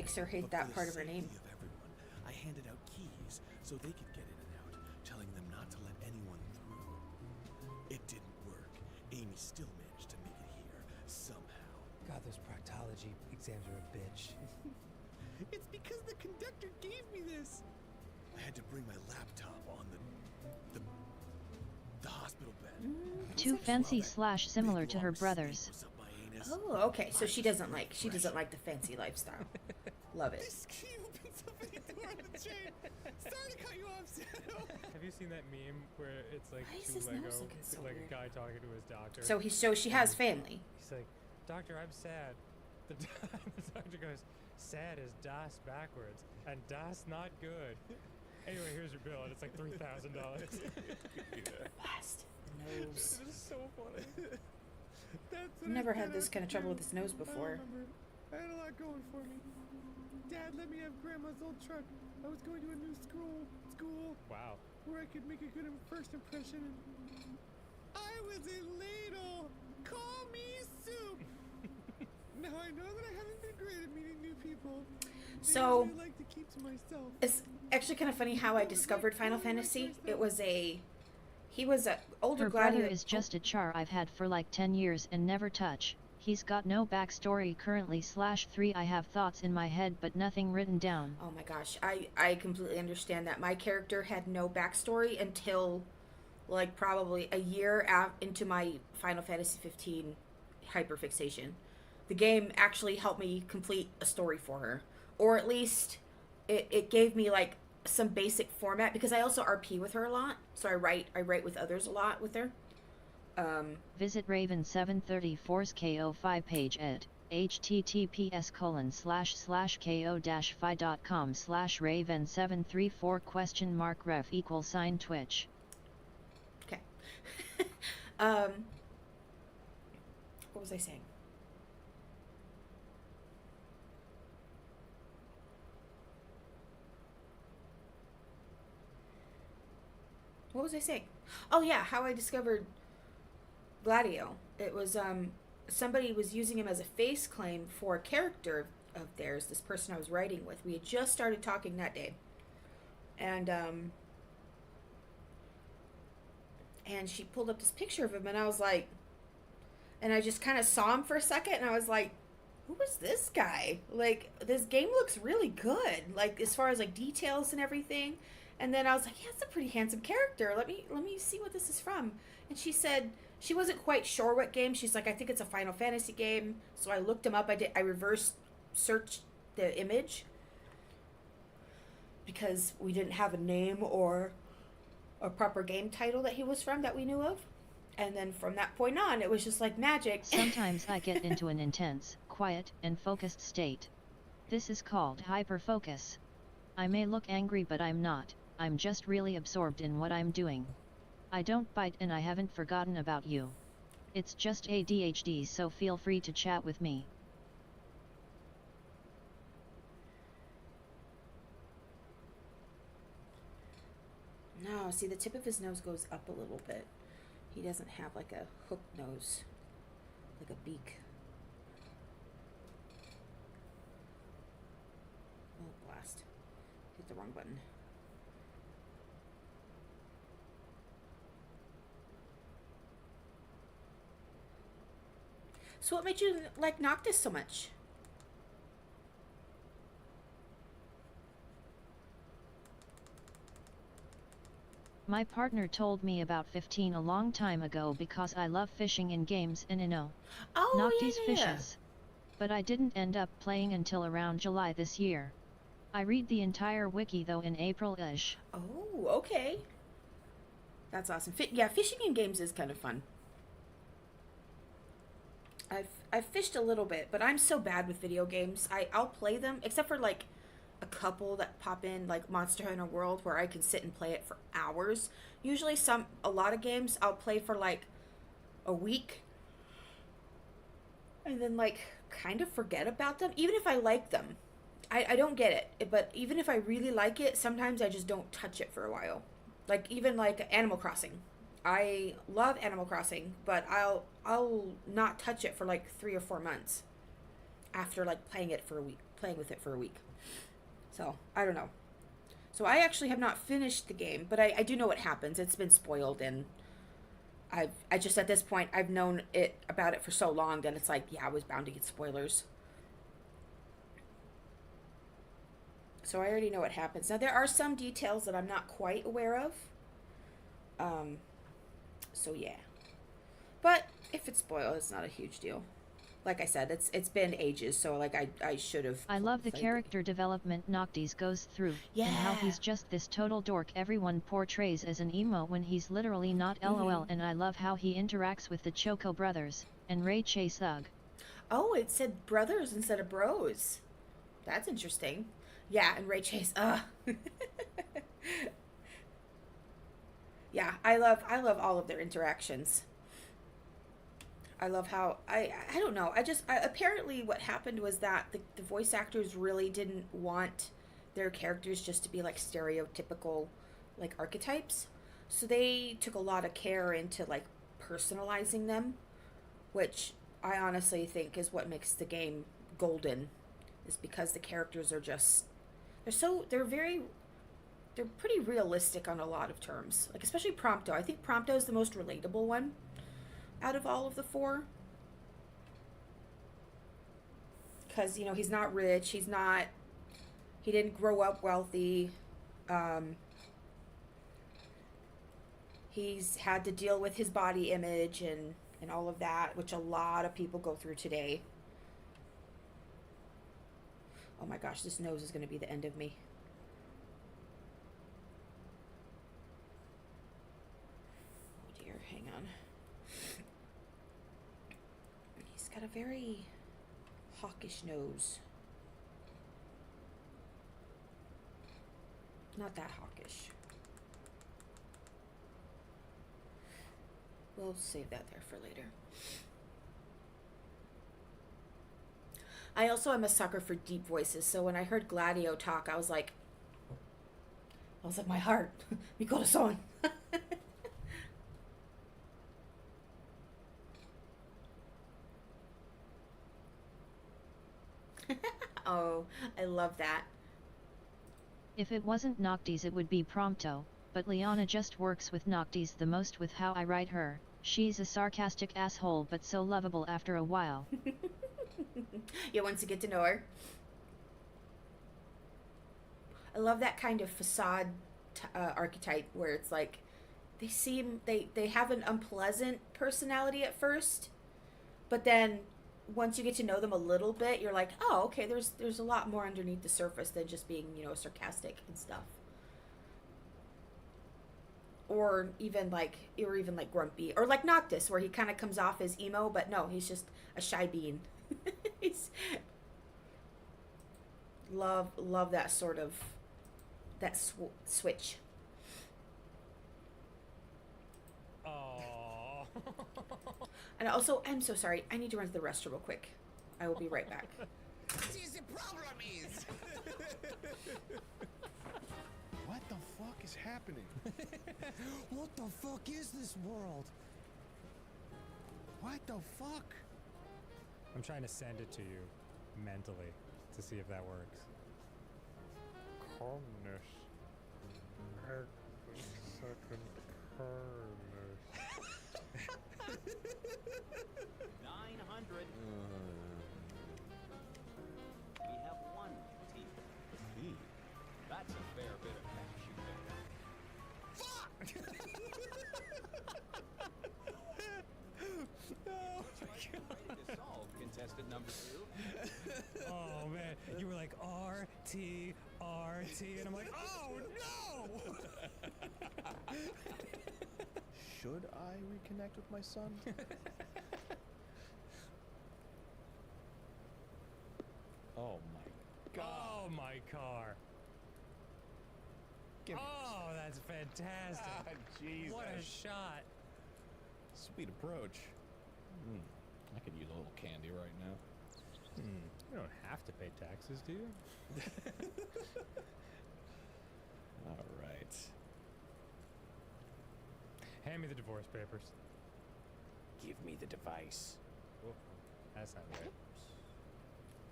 makes her hate that part of her name. Of everyone, I handed out keys so they could get in and out, telling them not to let anyone through. It didn't work. Amy still managed to make it here, somehow. God, those proctology exams are a bitch. It's because the conductor gave me this. I had to bring my laptop on the hospital bed. Too fancy / similar to her brothers. Oh, okay. So she doesn't like the fancy lifestyle. Love it. This key opens up any door on the chain. Sorry to cut you off, Sato. Have you seen that meme where it's like Why is two his Lego, nose looking so like weird? a guy talking to his doctor? So she has family. He's like, "Doctor, I'm sad." The doctor goes, "Sad is das backwards, and das not good." Anyway, here's your bill, and it's like $3,000. Blast. Nose. It is so funny. I've never had this kind of trouble with his nose before. I had a lot going for me. Dad let me have Grandma's old truck. I was going to a new school Wow. where I could make a good first impression. I was a ladle. Call me soup. Now I know that I haven't been great at meeting new people. So I like to keep to myself. it's actually kind of funny how I discovered Final Fantasy. He was a older Her gladiator. brother is just a char I've had for like 10 years and never touch. He's got no backstory currently /3. I have thoughts in my head but nothing written down. Oh my gosh, I completely understand that. My character had no backstory until like probably a year into my Final Fantasy 15 hyperfixation. The game actually helped me complete a story for her, or at least it gave me like some basic format, because I also RP with her a lot, so I write with others a lot with her. Visit Raven734's KO5 page at https://ko-fi.com/raven734 $ref Okay. What was I saying? What was I saying? Oh yeah, how I discovered Gladio. It was somebody was using him as a face claim for a character of theirs, this person I was writing with. We had just started talking that day. And she pulled up this picture of him, and I was like, and I just kind of saw him for a second, and I was like, who is this guy? Like, this game looks really good, like as far as like details and everything. And then I was like, yeah, it's a pretty handsome character. Let me see what this is from. And she said she wasn't quite sure what game. She's like, I think it's a Final Fantasy game. So I looked him up. I reverse searched the image because we didn't have a name or a proper game title that he was from that we knew of. And then from that point on, it was just like magic. Sometimes I get into an intense, quiet, and focused state. This is called hyperfocus. I may look angry, but I'm not. I'm just really absorbed in what I'm doing. I don't bite, and I haven't forgotten about you. It's just ADHD, so feel free to chat with me. No, see, the tip of his nose goes up a little bit. He doesn't have like a hook nose, like a beak. Oh, blast. Hit the wrong button. So what made you like Noctis so much? My partner told me about 15 a long time ago because I love fishing in games and Oh, Noctis yeah. fishes. But I didn't end up playing until around July this year. I read the entire wiki though in April-ish. Oh, okay. That's awesome. Yeah, fishing in games is kind of fun. I've fished a little bit, but I'm so bad with video games. I'll play them, except for like a couple that pop in, like Monster Hunter World, where I can sit and play it for hours. Usually a lot of games I'll play for like a week and then like kind of forget about them, even if I like them. I don't get it, but even if I really like it, sometimes I just don't touch it for a while. Like even like Animal Crossing. I love Animal Crossing, but I'll not touch it for like 3 or 4 months after like playing it for a week. playing with it for a week. So, I don't know. So I actually have not finished the game, but I do know what happens. It's been spoiled, and I just, at this point, I've known about it for so long that it's like, yeah, I was bound to get spoilers. So I already know what happens. Now, there are some details that I'm not quite aware of. So yeah. But if it's spoiled, it's not a huge deal. Like I said, it's been ages, so like I should have. I love the character development Noctis goes through, and how Yeah. he's just this total dork everyone portrays as an emo when he's literally not LOL, and I love how he interacts with the Choco brothers, and Ray Chase Ugh. Oh, it said brothers instead of bros. That's interesting. Yeah, and Ray Chase. Yeah, I love all of their interactions. I love how I don't know. Apparently what happened was that the voice actors really didn't want their characters just to be like stereotypical like archetypes. So they took a lot of care into like personalizing them, which I honestly think is what makes the game golden, is because the characters are just they're pretty realistic on a lot of terms. Like especially Prompto. I think Prompto is the most relatable one out of all of the four, because he's not rich, he didn't grow up wealthy, he's had to deal with his body image and all of that, which a lot of people go through today. Oh my gosh, this nose is going to be the end of me. Oh dear, hang on. He's got a very hawkish nose. Not that hawkish. We'll save that there for later. I also am a sucker for deep voices, so when I heard Gladio talk, I was like, my heart, mi corazón. Oh, I love that. If it wasn't Noctis it would be Prompto, but Liana just works with Noctis the most with how I write her. She's a sarcastic asshole but so lovable after a while. Yeah, once you get to know her. I love that kind of facade archetype where it's like they have an unpleasant personality at first, but then once you get to know them a little bit, you're like, oh, okay, there's a lot more underneath the surface than just being sarcastic and stuff, or even like grumpy, or like Noctis, where he kind of comes off as emo, but no, he's just a shy bean. He's love that sort of switch. Oh. And also, I'm so sorry. I need to run to the restroom real quick. I will be right back. The problem is. What the fuck is happening? What the fuck is this world? What the fuck? I'm trying to send it to you mentally to see if that works. Calmness. Second calmness. 900. We have one T. That's a fair bit of cash you paid. Oh my god. Ready to solve contestant number 2. Oh man, you were like RT, and I'm like, oh no! Should I reconnect with my son? Oh my god. Oh my car. Give me Oh, that's fantastic. Ah, Jesus. What a shot. Sweet approach. I could use a little candy right now. You don't have to pay taxes, do you? All right. Hand me the divorce papers. Give me the device. Oh, that's not right.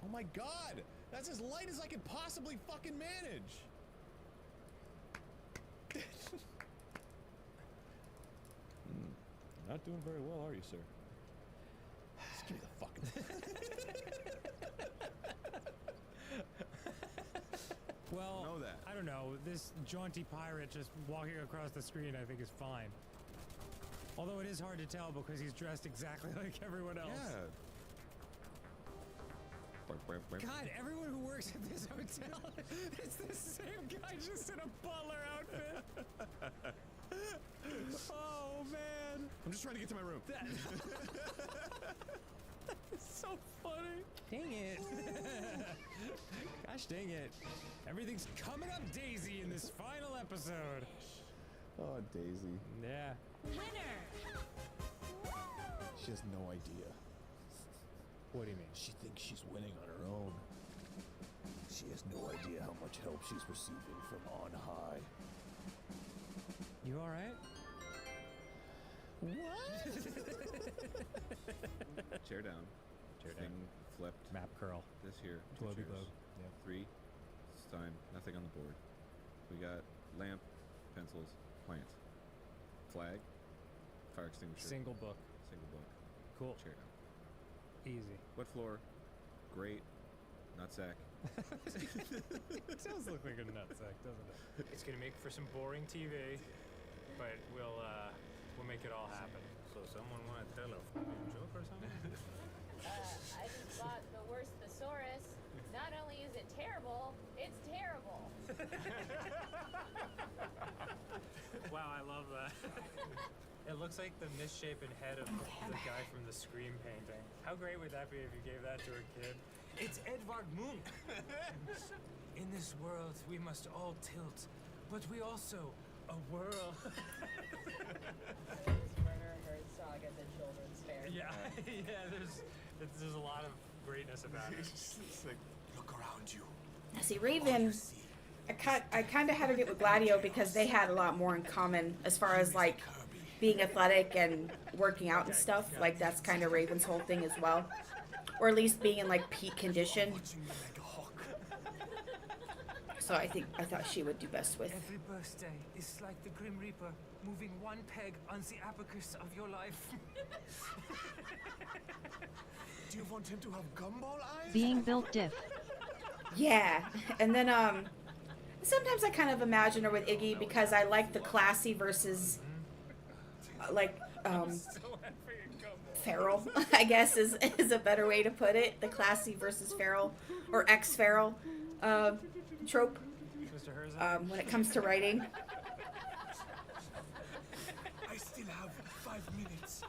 Oh my god! That's as light as I can possibly fucking manage. Not doing very well, are you, sir? Just give me the fucking Well, know that. I don't know. This jaunty pirate just walking across the screen, I think, is fine. Although it is hard to tell because he's dressed exactly like everyone else. Yeah. God, everyone who works at this hotel, it's the same guy just in a butler outfit. Oh, man. I'm just trying to get to my room. It's so funny. Dang it. Gosh dang it. Everything's coming up daisy in this final episode. Oh, Daisy. Yeah. Winner! She has no idea. What do you mean? She thinks she's winning on her own. She has no idea how much help she's receiving from on high. You alright? What? Chair down. Chair Thing down. flipped. Map curl. This here. 2 Globy chairs. globe. Yep. 3. This time, nothing on the board. We got lamp, pencils, plant, flag, fire extinguisher. Single book. Single book. Cool. Chair down. Easy. Wet floor. Great. Nutsack. It does look like a nutsack, doesn't it? It's gonna make for some boring TV, but we'll make it all happen. So someone want to tell a joke or something? I just bought the worst thesaurus. Not only is it terrible, it's terrible. Wow, I love that. It looks like the misshapen head of the guy from the Scream painting. How great would that be if you gave that to a kid? It's Edvard Munch. In this world, we must all tilt, but we also a whirl. Murder Herd Saga, the children's fair. Yeah, yeah. There's a lot of greatness about it. It's like, look around you. Now, see, Raven, I kind of had to get with Gladio because they had a lot more in common as far as like being athletic and working out and stuff. Like that's kind of Raven's whole thing as well, or at least being in like peak condition. So I thought she would do best with. Every birthday is like the Grim Reaper moving one peg on the abacus of your life. Do you want him to have gumball eyes? Being built diff. Yeah, and then sometimes I kind of imagine her with Iggy because I like the classy versus feral. I guess is a better way to put it. The classy versus feral or ex-feral trope Mr. Herzog? when it comes to writing. I still have 5 minutes.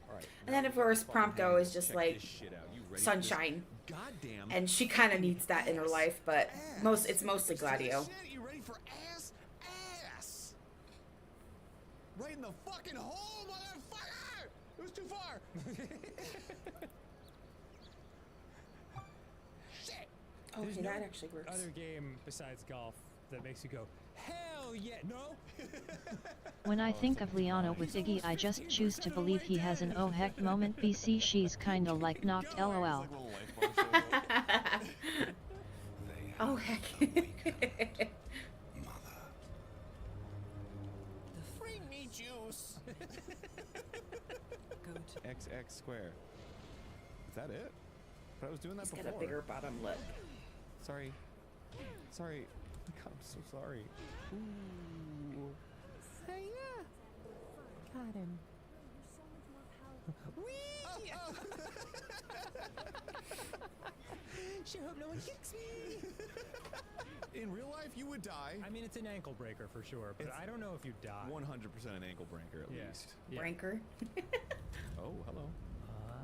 All right. And then of course Prompto is just Check like this shit out. You ready for this? sunshine, Goddamn. and she kind of needs that in her life, but it's mostly Gladio. Shit, you ready for ass? Ass. Right in the fucking hole, motherfucker! It was too far. Shit. Oh, There's okay, no that actually works. Other game besides golf that makes you go, hell yeah, no? When I think of Liana with Iggy, I just choose to believe he has an oh heck moment. BC, she's kinda like knocked lol. Oh heck. Bring me juice. XX square. Is that it? But I was doing that He's before. got a bigger bottom lip. Sorry. Sorry. God, I'm so sorry. Ooh. Hiya. Got him. Sure hope no one kicks me. In real life, you would die. I mean, it's an ankle breaker for sure, but It's I don't know if you die. 100% an ankle breaker at Yeah. least. Yeah. Branker. Oh, hello. Ah.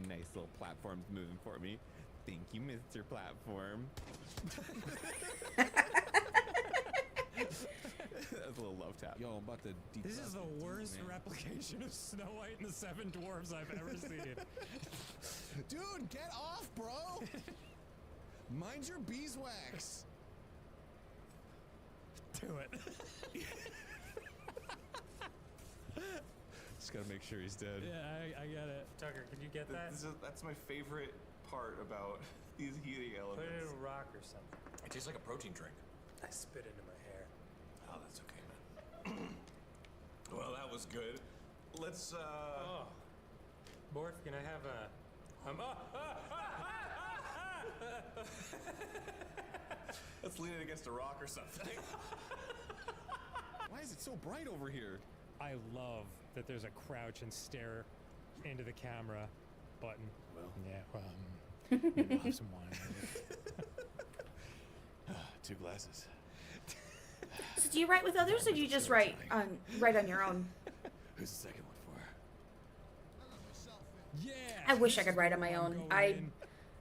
Nice little platforms moving for me. Thank you, Mr. Platform. That's a little love tap. Yo, I'm about to deep This dive is the into worst man. replication of Snow White and the Seven Dwarfs I've ever seen. Dude, get off, bro! Mind your beeswax. Do it. Just gotta make sure he's dead. Yeah, I get it. Tucker, can you get that? That's my favorite part about these heating Put it in elements. a rock or something. It tastes like a protein drink. I spit into my hair. Oh, that's okay, man. Well, that was good. Let's, Oh. Morph, can I have a... let's lean it against a rock or something. Why is it so bright over here? I love that there's a crouch and stare into the camera button. Well. Yeah, maybe I'll have some wine. Two glasses. So do you write with others, or do you just write on your own? Who's the second one for? Yeah! I wish I could write on my own. I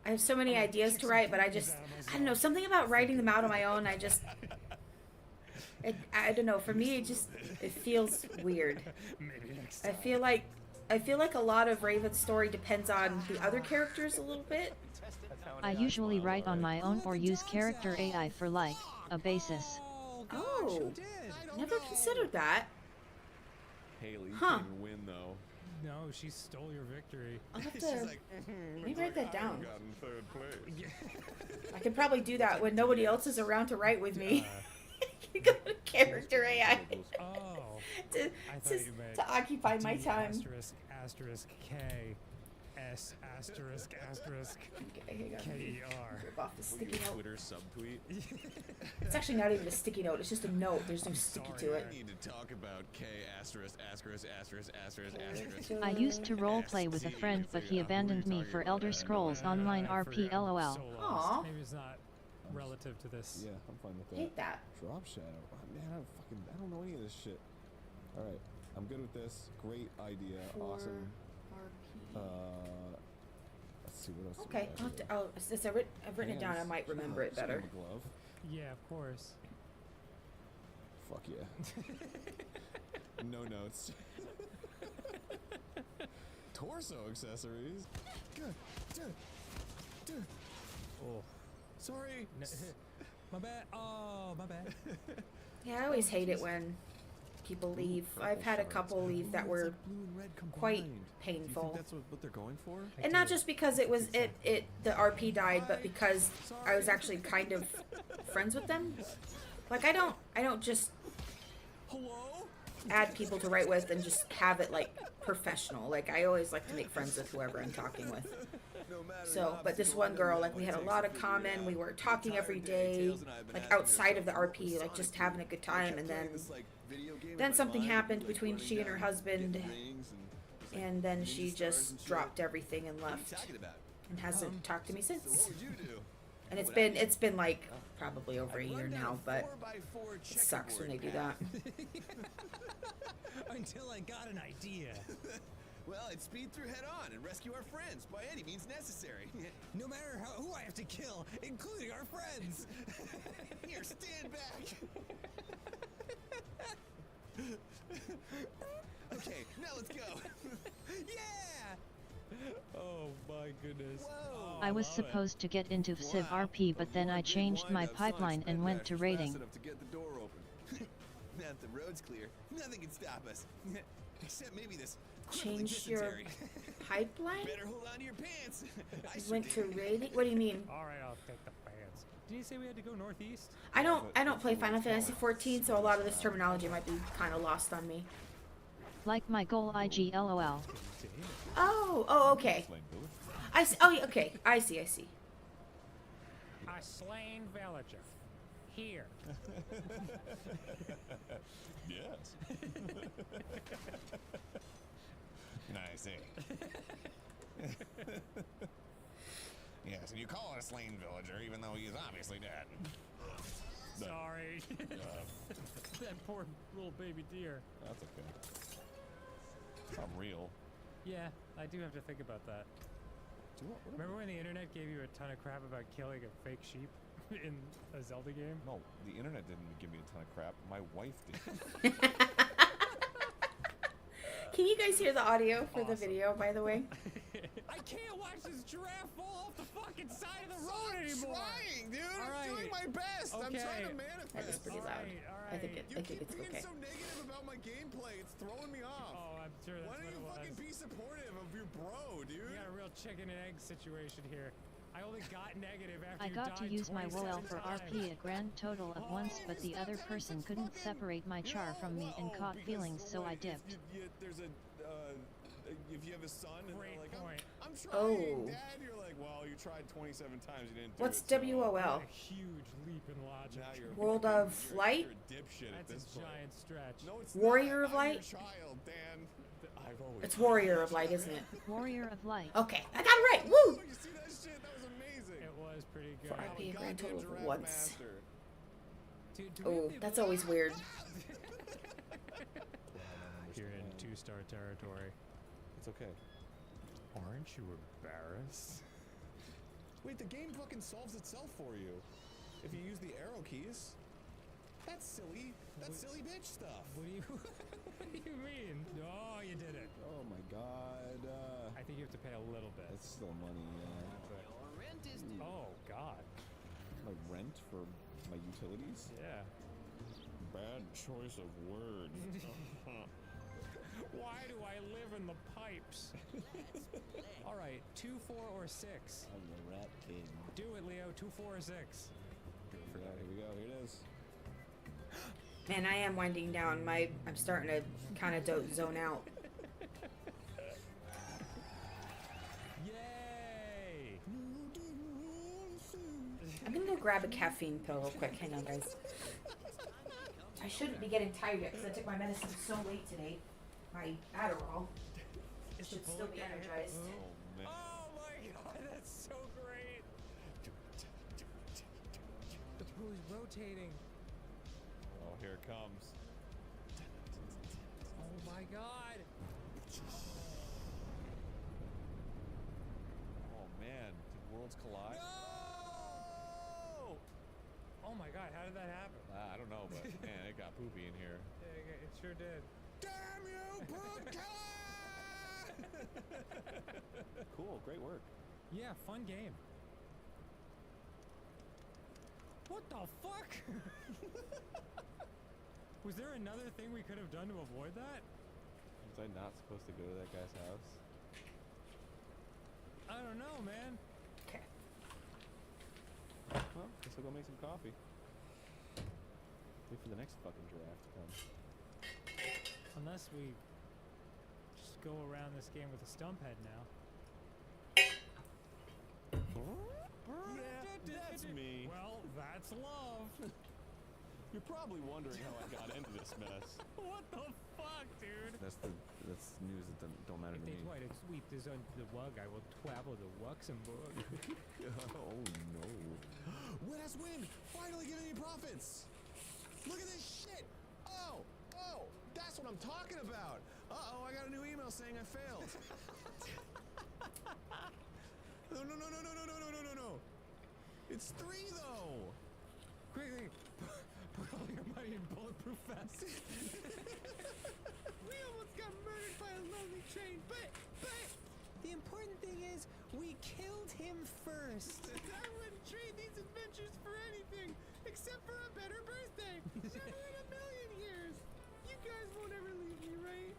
have so many ideas to write, but I don't know, something about writing them out on my own. I don't know. For me, it feels weird. Maybe next I time. feel like a lot of Raven's story depends on the other characters a little bit. I usually write on my own or use character AI for like a basis. Oh, never considered that. Haley, you Huh. can't even win though. No, she stole your victory. I'll have She's to. like, Let me write that down. Got in third place. I can probably do that when nobody else is around to write with me. You go to character AI Oh. to, I thought you meant to occupy my D time. asterisk asterisk K S asterisk asterisk Okay, hang on. KER. Rip off the sticky note. Twitter subtweet. It's actually not even a sticky note. It's just a note. There's no sticky to it. We need to talk about K asterisk asterisk asterisk asterisk asterisk. I used to roleplay with a friend, but he abandoned me for Elder Scrolls Online RP LOL. So Aw. lost. Maybe it's not relative to this. Yeah, I'm fine with that. Hate that. Drop shadow. Oh, man, I don't know any of this shit. All right, I'm good with this. Great idea. Awesome. RP. Let's see what else. Okay, since I've written it down, I might remember it better. Glove. Yeah, of course. Fuck yeah. No notes. Torso accessories. Good. Dude. Oh. Sorry. My bad. Oh, my bad. Yeah, I always hate it when people leave. I've had a couple leave that were quite painful. Do you think that's what they're going for? And not just because it was the RP died, but because I was actually kind of friends with them. Like I don't just add people to write with and just have it like professional. Like I always like to make friends with whoever I'm talking with. So, but this one girl, like we had a lot of common. We were talking every day, like outside of the RP, like just having a good time. And then something happened between she and her husband, and then she just dropped everything and left, and hasn't talked to me since. And it's been like probably over a year now, but it sucks when they do that. Until I got an idea. Well, it's speed through head on and rescue our friends by any means necessary. No matter who I have to kill, including our friends. Here, stand back. Okay, now let's go. Yeah. Oh my goodness. Whoa. I was supposed to get into Civ RP, but then I changed my pipeline and went to raiding. To get the door open. Now that the road's clear, nothing can stop us. Except maybe this Change your pipeline? Better hold on to your pants. Went to raiding? What do you mean? All right, I'll take the fans. Did you say we had to go northeast? I don't play Final Fantasy 14, so a lot of this terminology might be kind of lost on me. Like my goal IG LOL. Oh, okay. I see. Oh, yeah, okay. I see. A slain villager. Here. Yes. I see. Yes, and you call it a slain villager, even though he is obviously dead. Sorry. That poor little baby deer. That's okay. I'm real. Yeah, I do have to think about that. Remember when the internet gave you a ton of crap about killing a fake sheep in a Zelda game? No, the internet didn't give me a ton of crap. My wife did. Can you guys hear the audio for the video, by the way? I can't watch this giraffe fall off the fucking side of the road anymore. Trying, dude. All I'm right. doing my best. I'm trying to Okay. manifest. That is pretty loud. Alright, I think You it's keep being okay. so negative about my gameplay. It's throwing me off. Oh, I'm sure that's Why don't what you it fucking was. be supportive of your bro, dude? You got a real chicken and egg situation here. I only got negative after I you got to died use my 27 WoL for times. RP a grand total of once, but the other person couldn't separate my char from me and caught feelings, so I dipped. There's a, if you have a son and Great they're like, point. I'm trying, Oh. Dad, you're like, well, you tried 27 times, you didn't do What's it. so WOL? A huge leap in logic. Now you're World fucking- of Light? You're a dipshit at That's this a point. giant stretch. No, it's Warrior not. of Light? I'm your child, Dan. I've always It's Warrior of Light, isn't it? Warrior of Light. Okay, I got it right. Woo! Oh, you see that shit? That was amazing. It was pretty good. For I'm RP a grand goddamn total of giraffe once. master. Do we Oh, have the that's always weird. You're in 2-star territory. It's okay. Aren't you embarrassed? Wait, the game fucking solves itself for you. If you use the arrow keys. That's silly. That's silly bitch stuff. What do you What do you mean? Oh, you did it. Oh my god. I think you have to pay a little bit. That's still money, yeah. Oh God. My rent for my utilities? Yeah. Bad choice of words. Why do I live in the pipes? All right, 2, 4, or 6. I'm the rat king. Do it, Leo. 2, 4, or 6. Go for that. Here we go. Here it is. Man, I am winding down. I'm starting to kind of zone out. Yay! I'm gonna go grab a caffeine pill real quick. Hang on, guys. I shouldn't be getting tired yet because I took my medicine so late today. My Adderall. Is Should the still bullet be gonna hit? energized. Oh, man. Oh my God, that's so great. The poo's rotating. Oh, here it comes. Oh my God. Oh, man. Did worlds collide? No! Oh my God, how did that happen? I don't know, but man, it got poopy in here. Yeah, it sure did. Damn you, poop killer! Cool. Great work. Yeah, fun game. What the fuck? Was there another thing we could have done to avoid that? Was I not supposed to go to that guy's house? I don't know, man. Okay. Well, guess I'll go make some coffee. Wait for the next fucking giraffe to come. Unless we just go around this game with a stump head now. Yeah, that's me. Well, that's love. You're probably wondering how I got into this mess. What the fuck, dude? That's news that don't matter If to they me. try to sweep this under the rug, I will travel to Luxembourg. Oh no. West Wind, finally giving me profits. Look at this shit. Oh, that's what I'm talking about. Uh-oh, I got a new email saying I failed. No. It's 3 though. Quickly, put all your money in bulletproof vests. We almost got murdered by a lonely train, but the important thing is we killed him first. I wouldn't trade these adventures for anything except for a better birthday. Never in a million years. You guys won't ever leave me, right?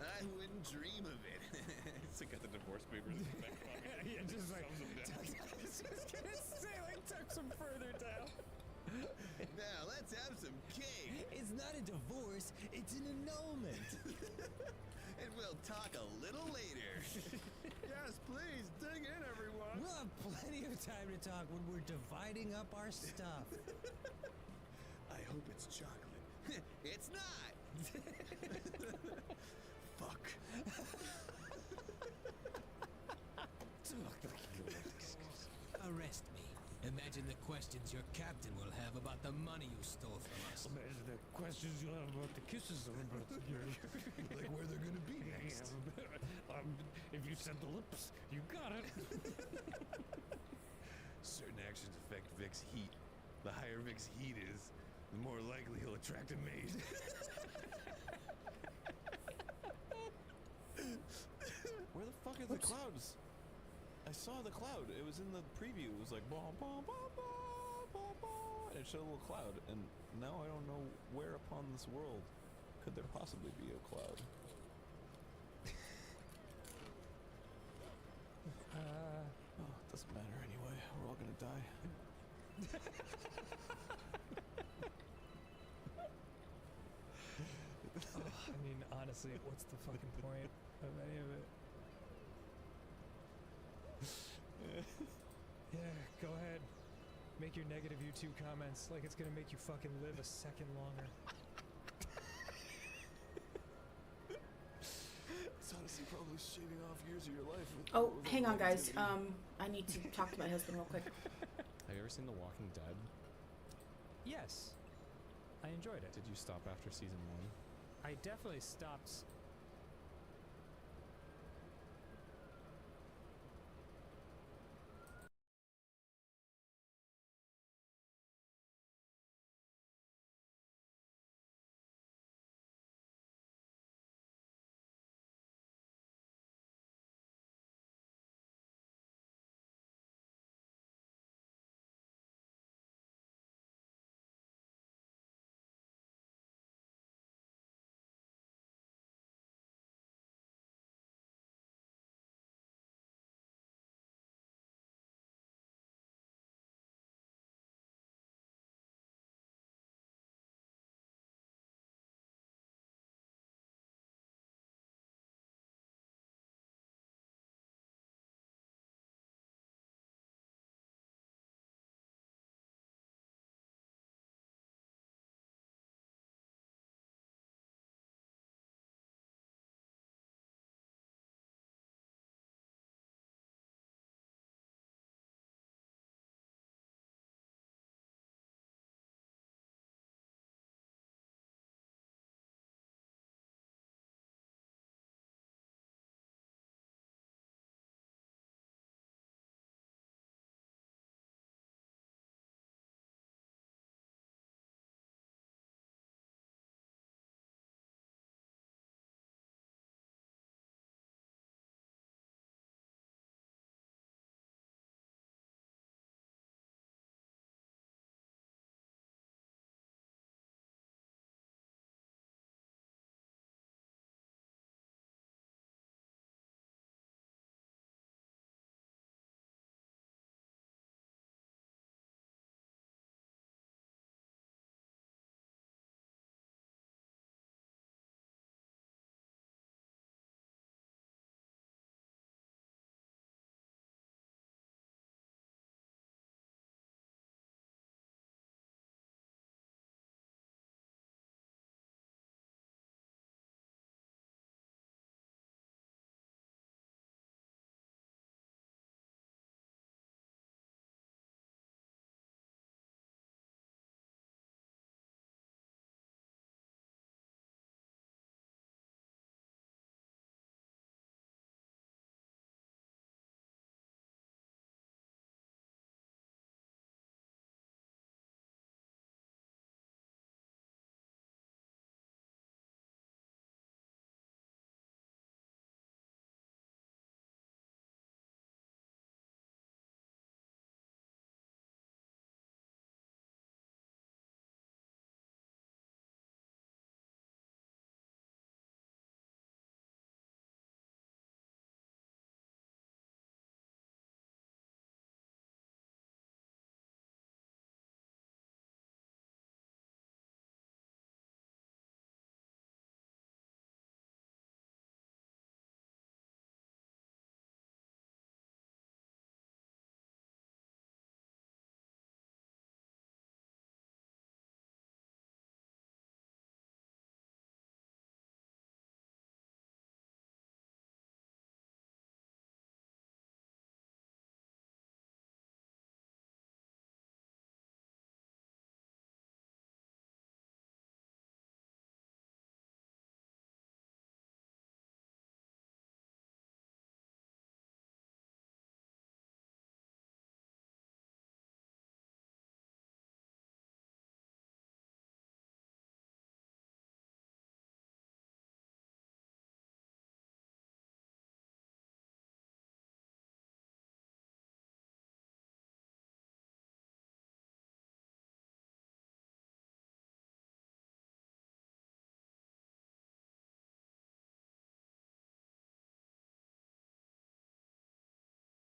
I wouldn't dream of it. It's like got the divorce papers in the back pocket. Yeah, just like Thumbs them down. I was just gonna say, like, tuck some further down. Now let's have some cake. It's not a divorce, it's an annulment. And we'll talk a little later. Yes, please, dig in, everyone. We'll have plenty of time to talk when we're dividing up our stuff. I hope it's chocolate. It's not. Fuck. Arrest me. Imagine the questions your captain will have about the money you stole from us. Imagine the questions you'll have about the kisses I'm about to give you. Like where they're gonna be next. If you said the lips, you got it. Certain actions affect Vic's heat. The higher Vic's heat is, the more likely he'll attract a mate. Where the fuck are the clouds? I saw the cloud. It was in the preview. It was like, bah, bah, bah, bah, bah. and it showed a little cloud, and now I don't know where upon this world could there possibly be a cloud. Oh, it doesn't matter anyway. We're all gonna die. I mean, honestly, what's the fucking point of any of it? Yeah, go ahead. Make your negative YouTube comments like it's gonna make you fucking live a second longer. It's honestly probably shaving off years of your life. Oh, hang on, guys. I need to talk to my husband real quick. Have you ever seen The Walking Dead? Yes, I enjoyed it. Did you stop after season 1? I definitely stopped